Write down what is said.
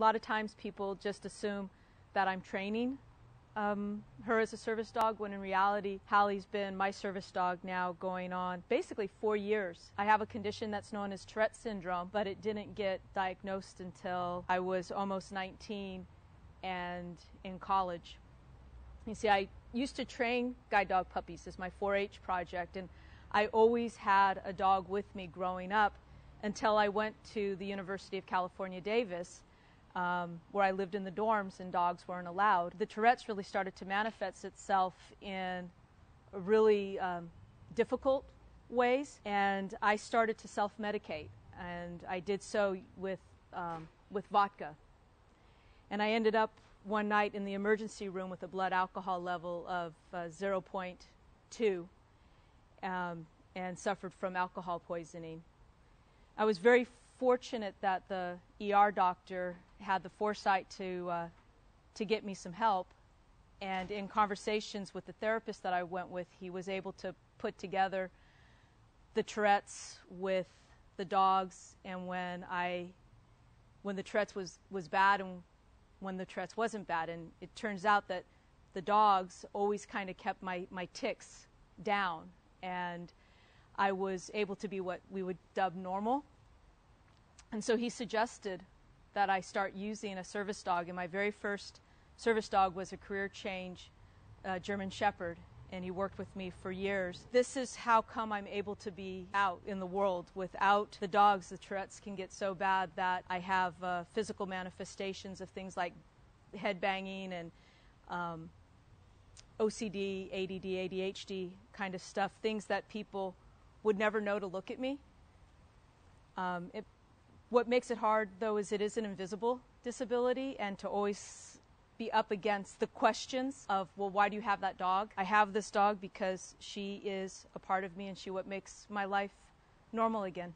lot of times people just assume that I'm training her as a service dog, when in reality, Hallie's been my service dog now going on basically 4 years. I have a condition that's known as Tourette syndrome, but it didn't get diagnosed until I was almost 19 and in college. You see, I used to train guide dog puppies as my 4-H project, and I always had a dog with me growing up until I went to the University of California, Davis, where I lived in the dorms and dogs weren't allowed. The Tourette's really started to manifest itself in really difficult ways, and I started to self-medicate, and I did so with vodka. And I ended up one night in the emergency room with a blood alcohol level of 0.2 and suffered from alcohol poisoning. I was very fortunate that the ER doctor had the foresight to get me some help, and in conversations with the therapist that I went with, he was able to put together the Tourette's with the dogs, and when the Tourette's was bad and when the Tourette's wasn't bad. And it turns out that the dogs always kind of kept my tics down, and I was able to be what we would dub normal. And so he suggested that I start using a service dog, and my very first service dog was a career change German Shepherd, and he worked with me for years. This is how come I'm able to be out in the world. Without the dogs, the Tourette's can get so bad that I have physical manifestations of things like head banging and OCD, ADD, ADHD kind of stuff, things that people would never know to look at me. What makes it hard, though, is it is an invisible disability, and to always be up against the questions of, well, why do you have that dog? I have this dog because she is a part of me, and she what makes my life normal again.